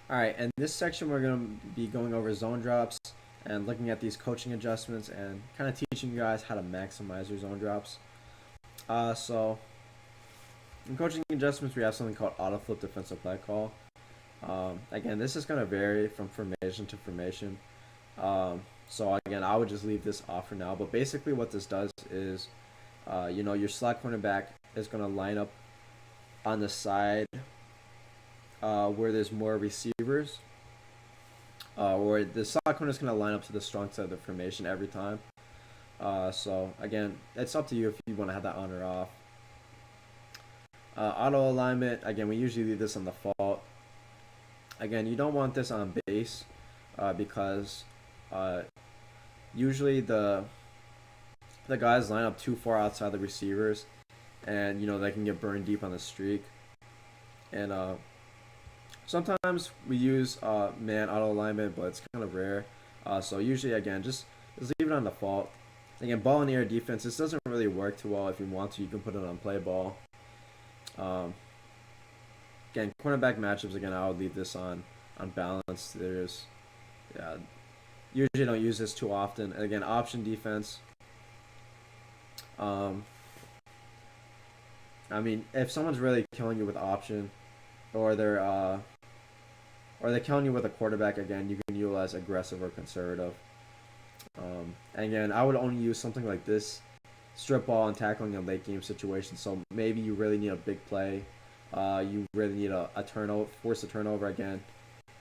All right, in this section, we're going to be going over zone drops and looking at these coaching adjustments and kind of teaching you guys how to maximize your zone drops. So, in coaching adjustments, we have something called auto flip defensive play call. Again, this is going to vary from formation to formation. So, again, I would just leave this off for now. But basically, what this does is, your slot cornerback is going to line up on the side where there's more receivers, or the slot corner is going to line up to the strong side of the formation every time. So again, it's up to you if you want to have that on or off. Auto alignment, again, we usually leave this on the fault. Again, you don't want this on base because usually the guys line up too far outside the receivers, and they can get burned deep on the streak. And sometimes we use man auto alignment, but it's kind of rare. So usually, again, just leave it on default. Again, ball in the air defense, this doesn't really work too well. If you want to, you can put it on play ball. Again, cornerback matchups, again, I would leave this on balance. Usually don't use this too often. And again, option defense. I mean, if someone's really killing you with option, or they're killing you with a quarterback, again, you can utilize aggressive or conservative. And again, I would only use something like this, strip ball and tackling in late game situations. So maybe you really need a big play. You really need a turnover, force a turnover again.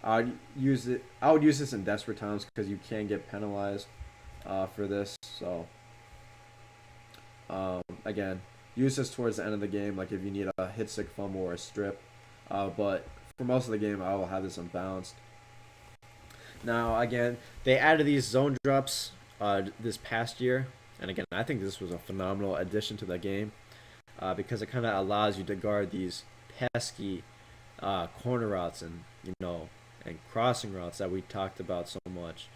I would use this in desperate times because you can get penalized for this. So again, use this towards the end of the game, like if you need a hit stick fumble or a strip. But for most of the game, I will have this unbalanced. Now, again, they added these zone drops this past year. And again, I think this was a phenomenal addition to the game because it kind of allows you to guard these pesky corner routes and crossing routes that we talked about so much.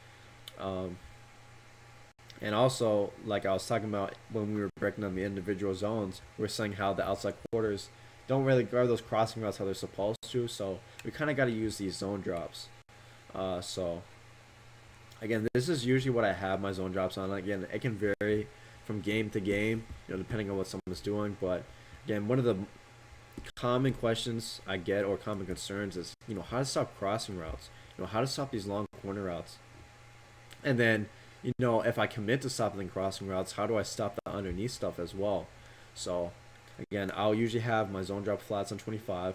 And also, like I was talking about when we were breaking down the individual zones, we are saying how the outside quarters don't really guard those crossing routes how they're supposed to. So we kind of got to use these zone drops. So again, this is usually what I have my zone drops on. Again, it can vary from game to game, depending on what someone's doing. But again, one of the common questions I get or common concerns is, how to stop crossing routes, how to stop these long corner routes. And then, if I commit to stopping crossing routes, how do I stop the underneath stuff as well? So again, I'll usually have my zone drop flats on 25.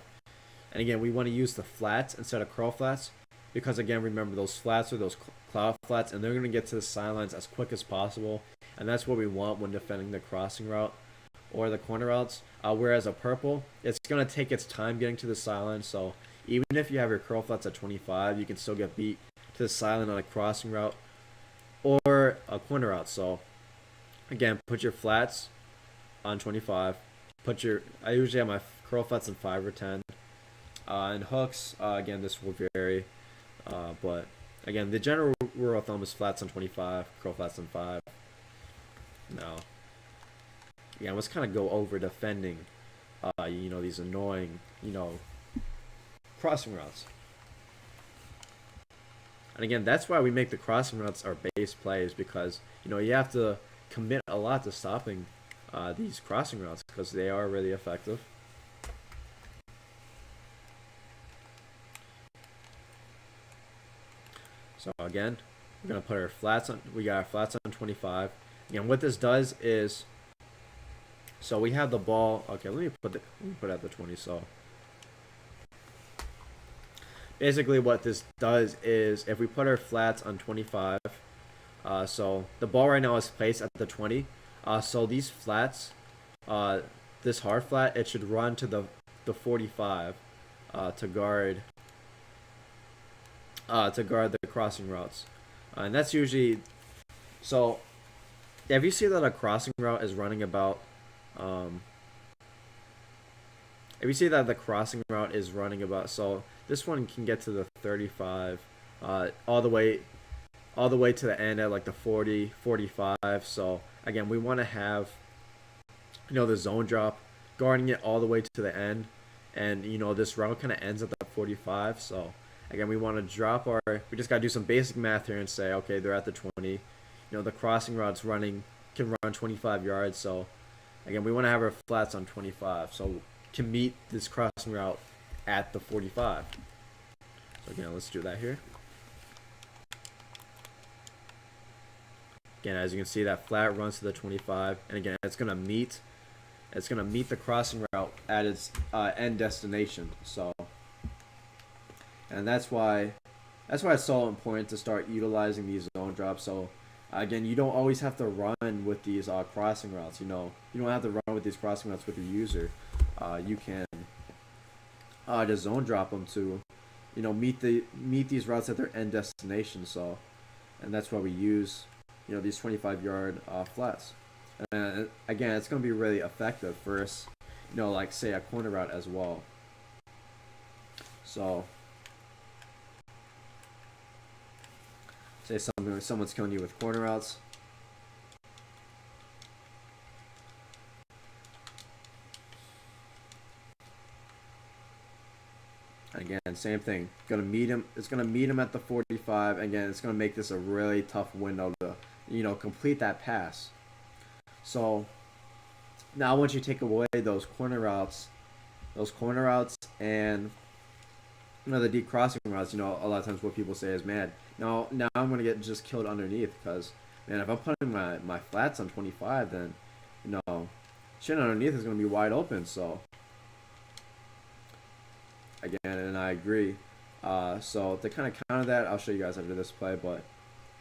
And again, we want to use the flats instead of curl flats because, again, remember those flats are those cloud flats, and they're going to get to the sidelines as quick as possible. And that's what we want when defending the crossing route or the corner routes. Whereas a purple, it's going to take its time getting to the sideline. So even if you have your curl flats at 25, you can still get beat to the sideline on a crossing route or a corner route. So again, put your flats on 25. I usually have my curl flats in 5 or 10. And hooks, again, this will vary. But again, the general rule of thumb is flats on 25, curl flats on 5. Now, again, let's kind of go over defending, these annoying, crossing routes. And again, that's why we make the crossing routes our base plays because, you have to commit a lot to stopping these crossing routes because they are really effective. So again, we're gonna put our flats on. We got our flats on 25. Again, what this does is, so we have the ball. Okay, let me put it at the 20. So basically, what this does is, if we put our flats on 25, so the ball right now is placed at the 20. So these flats, this hard flat, it should run to the 45 to guard the crossing routes, and that's usually so. If you see that a crossing route is running about, so this one can get to the 35, all the way to the end at like the 40, 45. So again, we want to have, the zone drop guarding it all the way to the end, and this route kind of ends at the 45. So Again, we want to drop our. We just got to do some basic math here and say, okay, they're at the 20. You know, the crossing route's running can run 25 yards. So, again, we want to have our flats on 25. So, can meet this crossing route at the 45. So again, let's do that here. Again, as you can see, that flat runs to the 25, and again, it's gonna meet the crossing route at its end destination. So, and that's why it's so important to start utilizing these zone drops. So, again, you don't always have to run with these crossing routes. You know, you don't have to run with these crossing routes with your user. You can just zone drop them to, you know, meet these routes at their end destination. So, and that's why we use, you know, these 25-yard flats. And again, it's going to be really effective for us, you know, like say a corner route as well. So, say someone's killing you with corner routes. Again, same thing. Gonna meet him. It's gonna meet him at the 45. Again, it's gonna make this a really tough window to, you know, complete that pass. So now once you take away those corner routes, and, you know, the deep crossing routes, you know, a lot of times what people say is, man, now I'm gonna get just killed underneath, because, man, if I'm putting my flats on 25, then, you know, shit underneath is gonna be wide open. So again, and I agree. So to kind of counter that, I'll show you guys after this play. But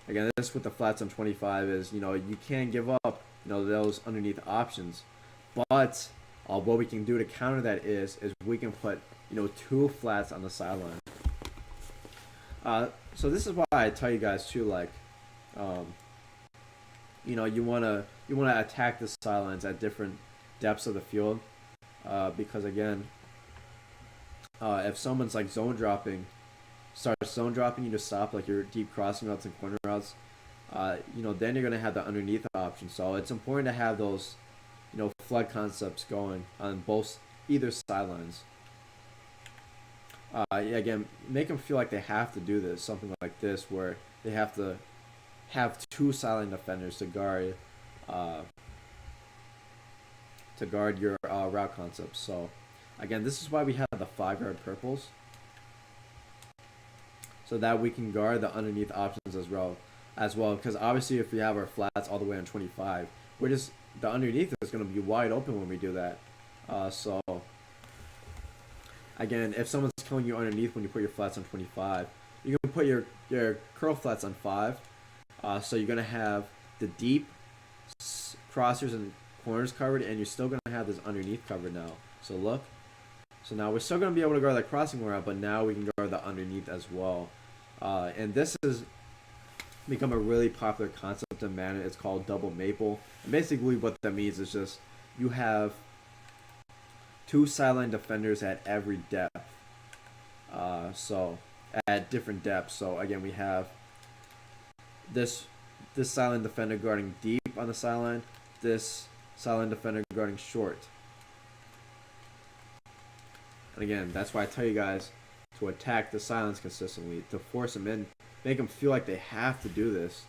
again, this with the flats on 25 is, you know, you can't give up, you know, those underneath options. But what we can do to counter that is we can put, you know, 2 flats on the sideline. So this is why I tell you guys too, like, you know, you wanna attack the sidelines at different depths of the field, because again, if someone's like starts zone dropping you to stop like your deep crossing routes and corner routes, you know, then you're gonna have the underneath option. So it's important to have those, you know, flood concepts going on either sidelines. Yeah, again, make them feel like they have to do this, something like this, where they have to have 2 sideline defenders to guard your route concepts. So again, this is why we have the 5-yard purples, so that we can guard the underneath options as well. Because obviously, if we have our flats all the way on 25, the underneath is going to be wide open when we do that. So again, if someone's killing you underneath when you put your flats on 25, you can put your curl flats on 5. So you're going to have the deep crossers and corners covered, and you're still going to have this underneath covered now. So look. So now we're still going to be able to guard the crossing route, but now we can guard the underneath as well. And this has become a really popular concept in Madden. It's called double maple. And basically what that means is just you have 2 sideline defenders at every depth. So at different depths. So again, we have this sideline defender guarding deep on the sideline, this sideline defender guarding short. And again, that's why I tell you guys to attack the sidelines consistently, to force them in, make them feel like they have to do this.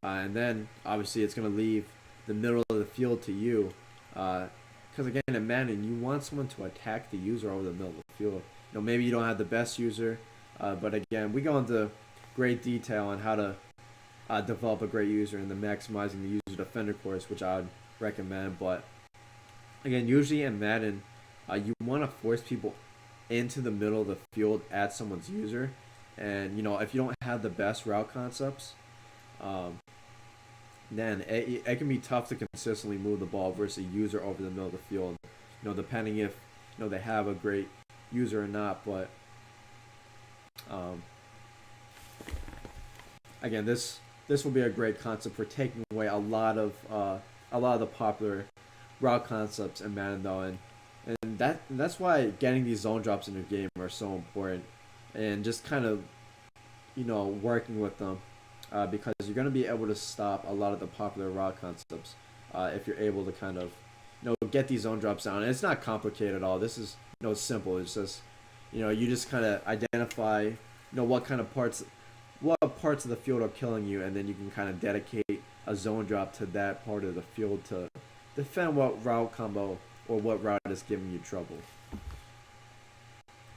And then, obviously, it's going to leave the middle of the field to you. Because, again, in Madden, you want someone to attack the user over the middle of the field. You know, maybe you don't have the best user, but, again, we go into great detail on how to develop a great user in the Maximizing the User Defender course, which I would recommend. But, again, usually in Madden, you want to force people into the middle of the field at someone's user. And, you know, if you don't have the best route concepts, then it can be tough to consistently move the ball versus a user over the middle of the field, you know, depending if, you know, they have a great user or not. But again, this will be a great concept for taking away a lot of the popular route concepts in Madden, though, and that's why getting these zone drops in your game are so important, and just kind of, you know, working with them, because you're going to be able to stop a lot of the popular route concepts if you're able to kind of, you know, get these zone drops down. And it's not complicated at all. This is, you know, simple. It's just, you know, you just kind of identify what kind of parts of the field are killing you, and then you can kind of dedicate a zone drop to that part of the field to defend what route combo or what route is giving you trouble.